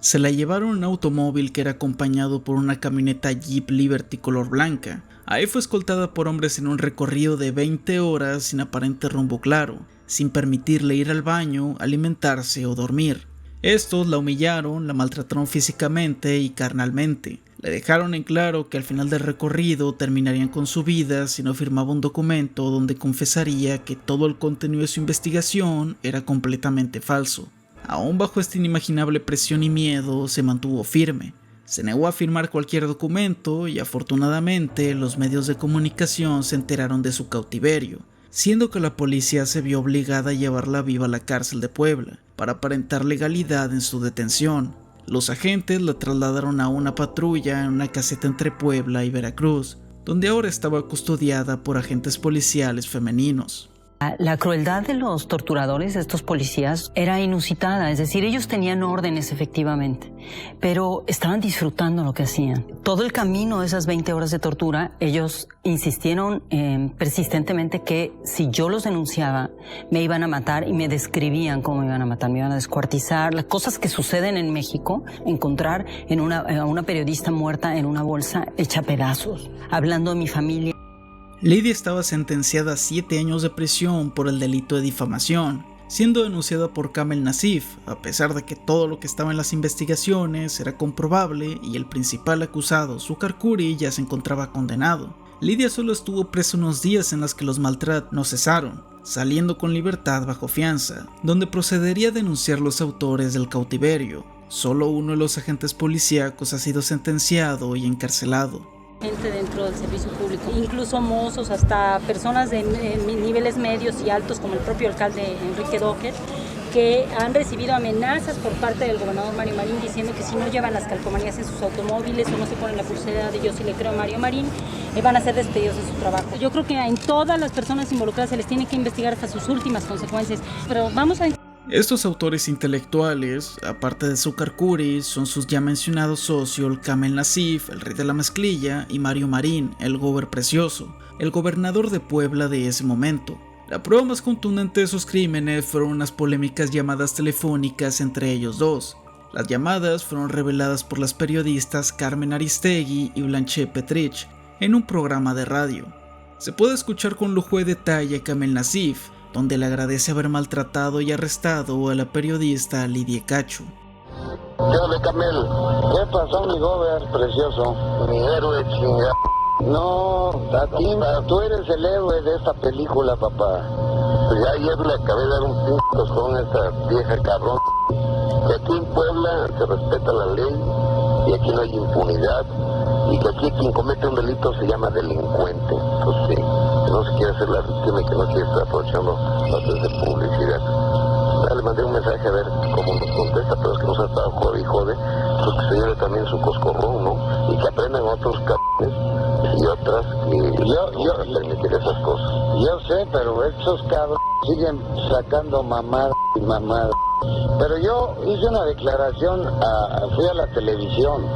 Se la llevaron en un automóvil que era acompañado por una camioneta Jeep Liberty color blanca. Ahí fue escoltada por hombres en un recorrido de 20 horas sin aparente rumbo claro, sin permitirle ir al baño, alimentarse o dormir. Estos la humillaron, la maltrataron físicamente y carnalmente. Le dejaron en claro que al final del recorrido terminarían con su vida si no firmaba un documento donde confesaría que todo el contenido de su investigación era completamente falso. Aún bajo esta inimaginable presión y miedo, se mantuvo firme. Se negó a firmar cualquier documento y afortunadamente los medios de comunicación se enteraron de su cautiverio, siendo que la policía se vio obligada a llevarla viva a la cárcel de Puebla para aparentar legalidad en su detención. Los agentes la trasladaron a una patrulla en una caseta entre Puebla y Veracruz, donde ahora estaba custodiada por agentes policiales femeninos. La crueldad de los torturadores, de estos policías, era inusitada. Es decir, ellos tenían órdenes efectivamente, pero estaban disfrutando lo que hacían. Todo el camino de esas 20 horas de tortura, ellos insistieron persistentemente que si yo los denunciaba, me iban a matar y me describían cómo me iban a matar. Me iban a descuartizar. Las cosas que suceden en México, encontrar a una periodista muerta en una bolsa hecha pedazos, hablando de mi familia. Lidia estaba sentenciada a 7 años de prisión por el delito de difamación, siendo denunciada por Kamel Nazif, a pesar de que todo lo que estaba en las investigaciones era comprobable y el principal acusado, Zúcar Kuri, ya se encontraba condenado. Lidia solo estuvo presa unos días en los que los maltratos no cesaron, saliendo con libertad bajo fianza, donde procedería a denunciar los autores del cautiverio. Solo uno de los agentes policíacos ha sido sentenciado y encarcelado. Gente dentro del servicio público, incluso mozos, hasta personas de niveles medios y altos como el propio alcalde Enrique Docker, que han recibido amenazas por parte del gobernador Mario Marín diciendo que si no llevan las calcomanías en sus automóviles o no se ponen la pulsera de yo sí le creo a Mario Marín, van a ser despedidos de su trabajo. Yo creo que en todas las personas involucradas se les tiene que investigar hasta sus últimas consecuencias, pero vamos a... Estos autores intelectuales, aparte de Zúcar Kuri, son sus ya mencionados socios el Kamel Nazif, el rey de la mezclilla, y Mario Marín, el gober precioso, el gobernador de Puebla de ese momento. La prueba más contundente de sus crímenes fueron unas polémicas llamadas telefónicas entre ellos dos. Las llamadas fueron reveladas por las periodistas Carmen Aristegui y Blanche Petrich en un programa de radio. Se puede escuchar con lujo de detalle a Kamel Nazif, donde le agradece haber maltratado y arrestado a la periodista Lidia Cacho. ¿Qué onda, Kamel? ¿Qué pasó, mi gober precioso? Mi héroe chingado. No, a ti, tú eres el héroe de esta película, papá. Pues ya ayer le acabé de dar un pinto con esta vieja cabrón. Que aquí en Puebla se respeta la ley y aquí no hay impunidad. Y que aquí quien comete un delito se llama delincuente. Pues sí, que no se quiere hacer la víctima y que no quiere estar aprovechando las de publicidad. Ya le mandé un mensaje a ver cómo nos contesta, pero es que nos ha estado jode y jode. Pues que se lleve también su coscorrón, ¿no? Y que aprendan otros cabrones y otras que yo permitir esas cosas. Yo sé, pero esos cabros siguen sacando mamadas y mamadas. Pero yo hice una declaración, fui a la televisión.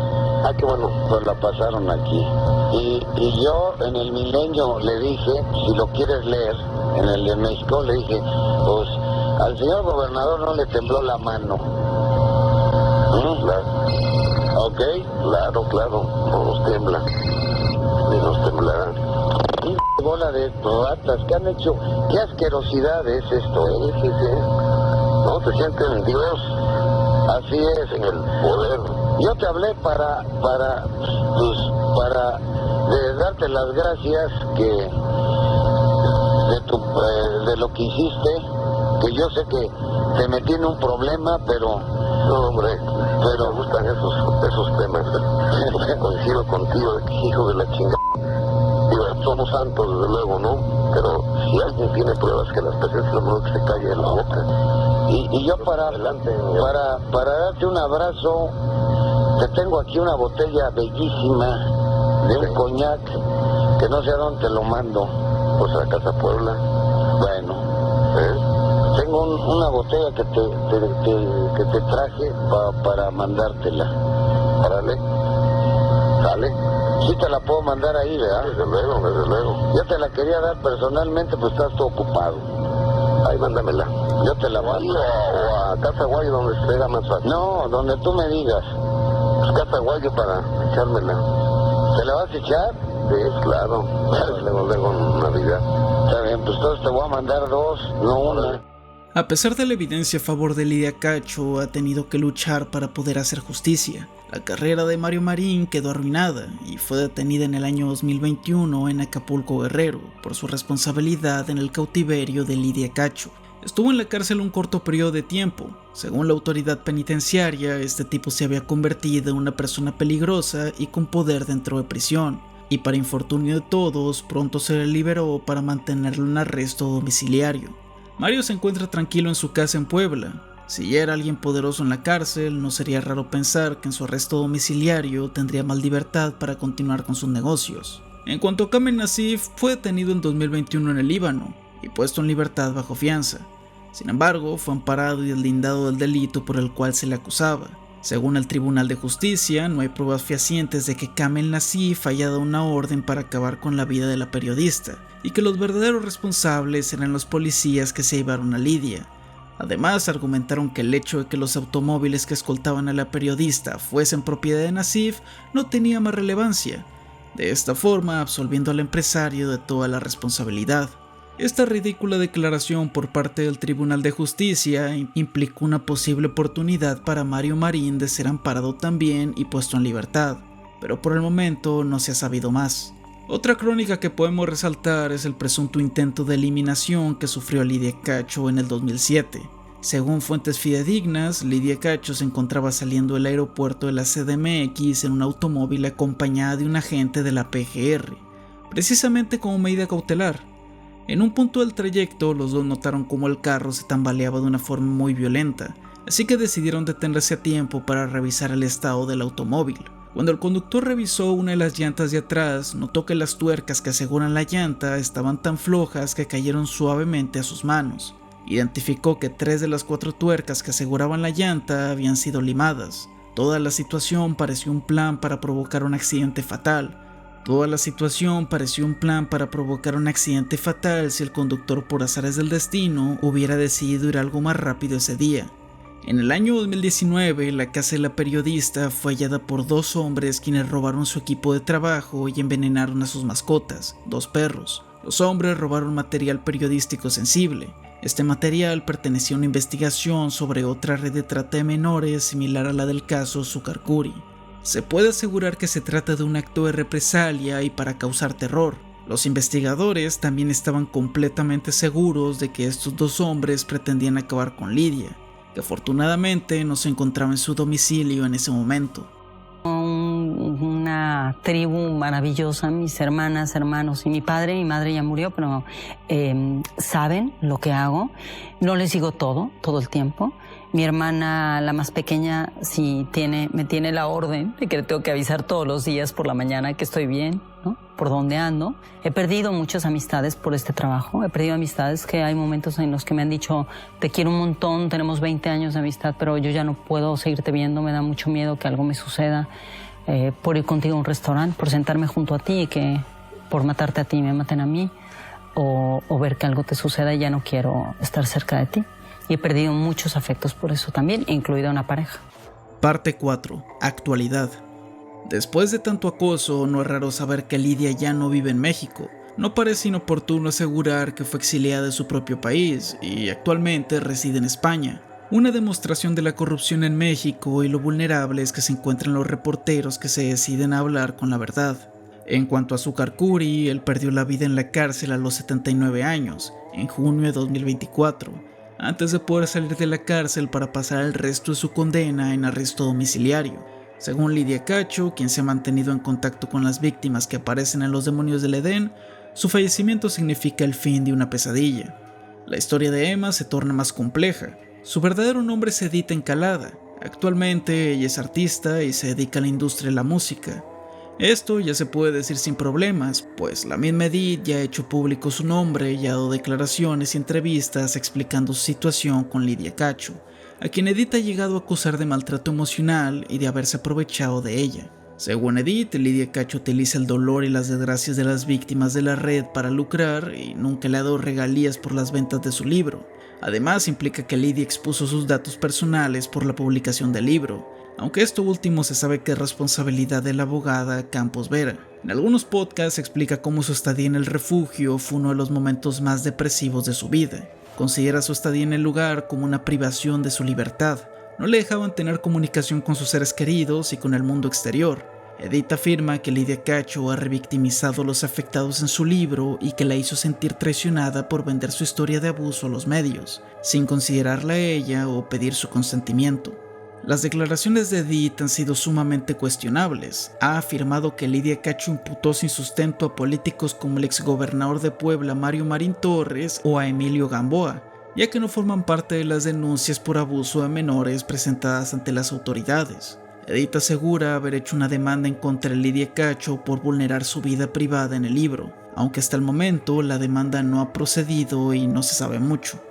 Que bueno, pues la pasaron aquí. Y yo en el Milenio le dije, si lo quieres leer, en el de México le dije, pues al señor gobernador no le tembló la mano. Claro. Ok, claro, no nos tiembla. Ni nos temblarán. Y bola de ratas que han hecho, qué asquerosidad es esto, no se sienten Dios. Así es, en el poder. Yo te hablé para darte las gracias de lo que hiciste, que yo sé que te metí en un problema, pero no, hombre, pero me gustan esos temas. Coincido contigo, hijo de la chingada. Digo, somos santos desde luego, ¿no? Pero si alguien tiene pruebas que las presentes, lo mejor que se calle en la boca. Y yo para darte un abrazo, te tengo aquí una botella bellísima de un coñac, que no sé a dónde te lo mando, pues a Casa Puebla. Bueno, tengo una botella que te traje para mandártela. Órale, ¿sale? Sí te la puedo mandar ahí, ¿verdad? Desde luego. Yo te la quería dar personalmente, pues estás todo ocupado. Ahí mándamela. Yo te la mando o a Casa Guayo, donde se vea más fácil. No, donde tú me digas. Pues Casa Guayo para echármela. ¿Te la vas a echar? Sí, claro. Luego Navidad. Está bien, pues entonces te voy a mandar 2, no una. A pesar de la evidencia a favor de Lidia Cacho, ha tenido que luchar para poder hacer justicia. La carrera de Mario Marín quedó arruinada y fue detenida en el año 2021 en Acapulco, Guerrero, por su responsabilidad en el cautiverio de Lidia Cacho. Estuvo en la cárcel un corto periodo de tiempo. Según la autoridad penitenciaria, este tipo se había convertido en una persona peligrosa y con poder dentro de prisión. Y para infortunio de todos, pronto se le liberó para mantenerlo en arresto domiciliario. Mario se encuentra tranquilo en su casa en Puebla. Si ya era alguien poderoso en la cárcel, no sería raro pensar que en su arresto domiciliario tendría más libertad para continuar con sus negocios. En cuanto a Kamel Nazif, fue detenido en 2021 en el Líbano. y puesto en libertad bajo fianza. Sin embargo, fue amparado y deslindado del delito por el cual se le acusaba. Según el Tribunal de Justicia, no hay pruebas fehacientes de que Kamel Nassif haya dado una orden para acabar con la vida de la periodista, y que los verdaderos responsables eran los policías que se llevaron a Lidia. Además, argumentaron que el hecho de que los automóviles que escoltaban a la periodista fuesen propiedad de Nassif no tenía más relevancia, de esta forma absolviendo al empresario de toda la responsabilidad. Esta ridícula declaración por parte del Tribunal de Justicia implicó una posible oportunidad para Mario Marín de ser amparado también y puesto en libertad, pero por el momento no se ha sabido más. Otra crónica que podemos resaltar es el presunto intento de eliminación que sufrió Lidia Cacho en el 2007. Según fuentes fidedignas, Lidia Cacho se encontraba saliendo del aeropuerto de la CDMX en un automóvil acompañada de un agente de la PGR, precisamente como medida cautelar. En un punto del trayecto, los dos notaron cómo el carro se tambaleaba de una forma muy violenta, así que decidieron detenerse a tiempo para revisar el estado del automóvil. Cuando el conductor revisó una de las llantas de atrás, notó que las tuercas que aseguran la llanta estaban tan flojas que cayeron suavemente a sus manos. Identificó que 3 de las 4 tuercas que aseguraban la llanta habían sido limadas. Toda la situación pareció un plan para provocar un accidente fatal. Si el conductor, por azares del destino, hubiera decidido ir algo más rápido ese día. En el año 2019, la casa de la periodista fue hallada por 2 hombres quienes robaron su equipo de trabajo y envenenaron a sus mascotas, 2 perros. Los hombres robaron material periodístico sensible. Este material pertenecía a una investigación sobre otra red de trata de menores similar a la del caso Zucarcuri. Se puede asegurar que se trata de un acto de represalia y para causar terror. Los investigadores también estaban completamente seguros de que estos 2 hombres pretendían acabar con Lidia, que afortunadamente no se encontraba en su domicilio en ese momento. Una tribu maravillosa, mis hermanas, hermanos y mi madre ya murió, pero saben lo que hago. No les digo todo el tiempo. Mi hermana, la más pequeña, sí me tiene la orden de que le tengo que avisar todos los días por la mañana que estoy bien, ¿no? Por dónde ando. He perdido muchas amistades por este trabajo. He perdido amistades que hay momentos en los que me han dicho, te quiero un montón, tenemos 20 años de amistad, pero yo ya no puedo seguirte viendo, me da mucho miedo que algo me suceda. Por ir contigo a un restaurante, por sentarme junto a ti y que por matarte a ti me maten a mí, o ver que algo te suceda y ya no quiero estar cerca de ti. Y he perdido muchos afectos por eso también, incluida una pareja. Parte 4. Actualidad. Después de tanto acoso, no es raro saber que Lidia ya no vive en México. No parece inoportuno asegurar que fue exiliada de su propio país y actualmente reside en España. Una demostración de la corrupción en México y lo vulnerables que se encuentran los reporteros que se deciden a hablar con la verdad. En cuanto a Zucarcuri, él perdió la vida en la cárcel a los 79 años, en junio de 2024. Antes de poder salir de la cárcel para pasar el resto de su condena en arresto domiciliario. Según Lidia Cacho, quien se ha mantenido en contacto con las víctimas que aparecen en Los Demonios del Edén, su fallecimiento significa el fin de una pesadilla. La historia de Emma se torna más compleja. Su verdadero nombre es Edith Encalada. Actualmente ella es artista y se dedica a la industria de la música. Esto ya se puede decir sin problemas, pues la misma Edith ya ha hecho público su nombre y ha dado declaraciones y entrevistas explicando su situación con Lidia Cacho, a quien Edith ha llegado a acusar de maltrato emocional y de haberse aprovechado de ella. Según Edith, Lidia Cacho utiliza el dolor y las desgracias de las víctimas de la red para lucrar y nunca le ha dado regalías por las ventas de su libro. Además, implica que Lidia expuso sus datos personales por la publicación del libro, aunque esto último se sabe que es responsabilidad de la abogada Campos Vera. En algunos podcasts explica cómo su estadía en el refugio fue uno de los momentos más depresivos de su vida. Considera su estadía en el lugar como una privación de su libertad. No le dejaban tener comunicación con sus seres queridos y con el mundo exterior. Edith afirma que Lidia Cacho ha revictimizado a los afectados en su libro y que la hizo sentir traicionada por vender su historia de abuso a los medios, sin considerarla a ella o pedir su consentimiento. Las declaraciones de Edith han sido sumamente cuestionables. Ha afirmado que Lidia Cacho imputó sin sustento a políticos como el exgobernador de Puebla Mario Marín Torres o a Emilio Gamboa, ya que no forman parte de las denuncias por abuso de menores presentadas ante las autoridades. Edith asegura haber hecho una demanda en contra de Lidia Cacho por vulnerar su vida privada en el libro. aunque hasta el momento la demanda no ha procedido y no se sabe mucho.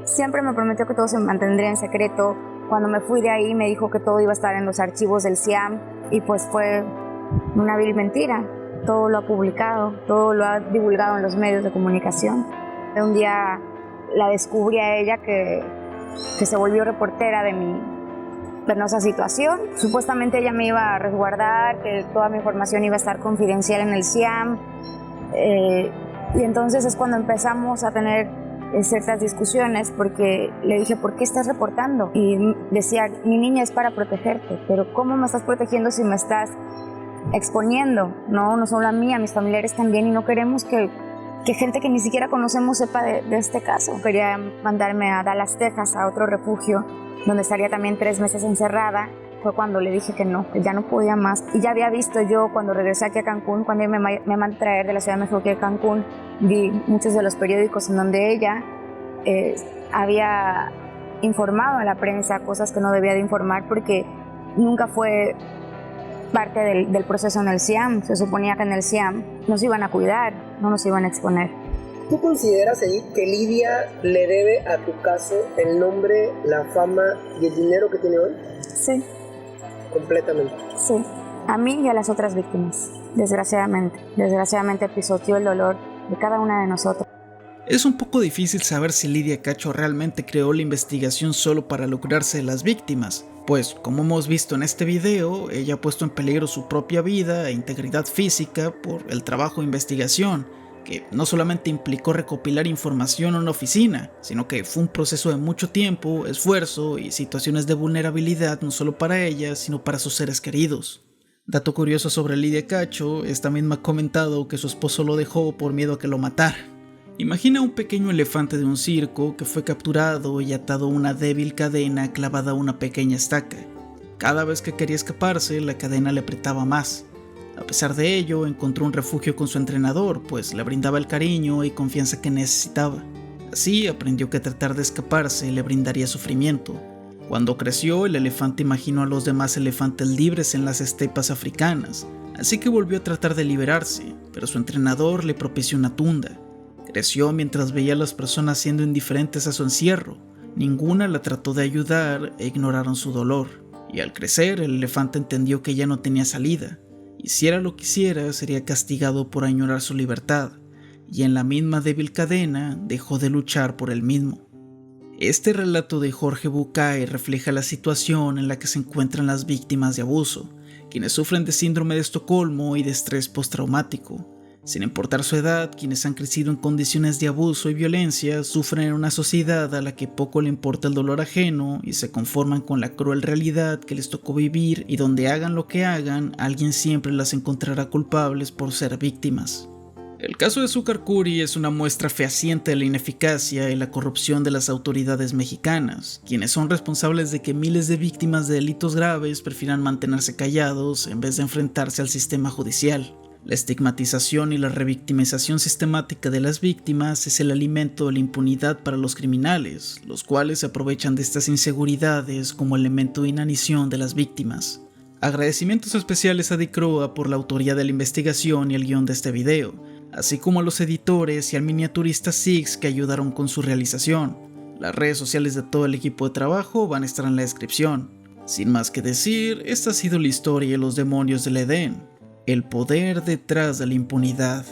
Siempre me prometió que todo se mantendría en secreto. Cuando me fui de ahí me dijo que todo iba a estar en los archivos del CIAM y pues fue una vil mentira. Todo lo ha publicado, todo lo ha divulgado en los medios de comunicación. Un día la descubrí a ella que se volvió reportera de mi penosa situación. Supuestamente ella me iba a resguardar, que toda mi información iba a estar confidencial en el CIAM. Y entonces es cuando empezamos a tener ciertas discusiones, porque le dije, ¿por qué estás reportando? Y decía, mi niña, es para protegerte, pero ¿cómo me estás protegiendo si me estás exponiendo? No solo a mí, a mis familiares también, y no queremos que gente que ni siquiera conocemos sepa de este caso. Quería mandarme a Dallas, Texas, a otro refugio, donde estaría también 3 meses encerrada. Fue cuando le dije que no, que ya no podía más. Y ya había visto yo, cuando regresé aquí a Cancún, cuando me mandé a traer de la Ciudad de México aquí a Cancún, vi muchos de los periódicos en donde ella había informado a la prensa cosas que no debía de informar, porque nunca fue parte del proceso en el CIAM. Se suponía que en el CIAM nos iban a cuidar, no nos iban a exponer. ¿Tú consideras, Edith, que Lidia le debe a tu caso el nombre, la fama y el dinero que tiene hoy? Sí. Completamente. Sí, a mí y a las otras víctimas, desgraciadamente. Desgraciadamente pisoteó el dolor de cada una de nosotros. Es un poco difícil saber si Lidia Cacho realmente creó la investigación solo para lucrarse de las víctimas, pues como hemos visto en este video, ella ha puesto en peligro su propia vida e integridad física por el trabajo de investigación, que no solamente implicó recopilar información en una oficina, sino que fue un proceso de mucho tiempo, esfuerzo y situaciones de vulnerabilidad no solo para ella, sino para sus seres queridos. Dato curioso sobre Lidia Cacho, esta misma ha comentado que su esposo lo dejó por miedo a que lo matara. Imagina un pequeño elefante de un circo que fue capturado y atado a una débil cadena clavada a una pequeña estaca. Cada vez que quería escaparse, la cadena le apretaba más. A pesar de ello, encontró un refugio con su entrenador, pues le brindaba el cariño y confianza que necesitaba. Así aprendió que tratar de escaparse le brindaría sufrimiento. Cuando creció, el elefante imaginó a los demás elefantes libres en las estepas africanas, así que volvió a tratar de liberarse, pero su entrenador le propició una tunda. Creció mientras veía a las personas siendo indiferentes a su encierro. Ninguna la trató de ayudar e ignoraron su dolor. Y al crecer, el elefante entendió que ya no tenía salida. Hiciera lo que hiciera, sería castigado por añorar su libertad, y en la misma débil cadena dejó de luchar por él mismo. Este relato de Jorge Bucay refleja la situación en la que se encuentran las víctimas de abuso, quienes sufren de síndrome de Estocolmo y de estrés postraumático. Sin importar su edad, quienes han crecido en condiciones de abuso y violencia sufren en una sociedad a la que poco le importa el dolor ajeno y se conforman con la cruel realidad que les tocó vivir, y donde hagan lo que hagan, alguien siempre las encontrará culpables por ser víctimas. El caso de Xúcar Curi es una muestra fehaciente de la ineficacia y la corrupción de las autoridades mexicanas, quienes son responsables de que miles de víctimas de delitos graves prefieran mantenerse callados en vez de enfrentarse al sistema judicial. La estigmatización y la revictimización sistemática de las víctimas es el alimento de la impunidad para los criminales, los cuales se aprovechan de estas inseguridades como elemento de inanición de las víctimas. Agradecimientos especiales a Dicroa por la autoría de la investigación y el guión de este video, así como a los editores y al miniaturista Six que ayudaron con su realización. Las redes sociales de todo el equipo de trabajo van a estar en la descripción. Sin más que decir, esta ha sido la historia de los demonios del Edén. El poder detrás de la impunidad.